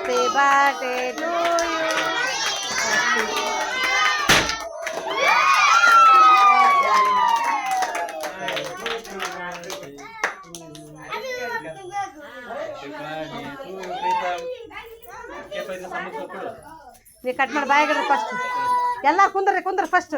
Happy birthday to you. We cut my bag first. Yalla kundra first.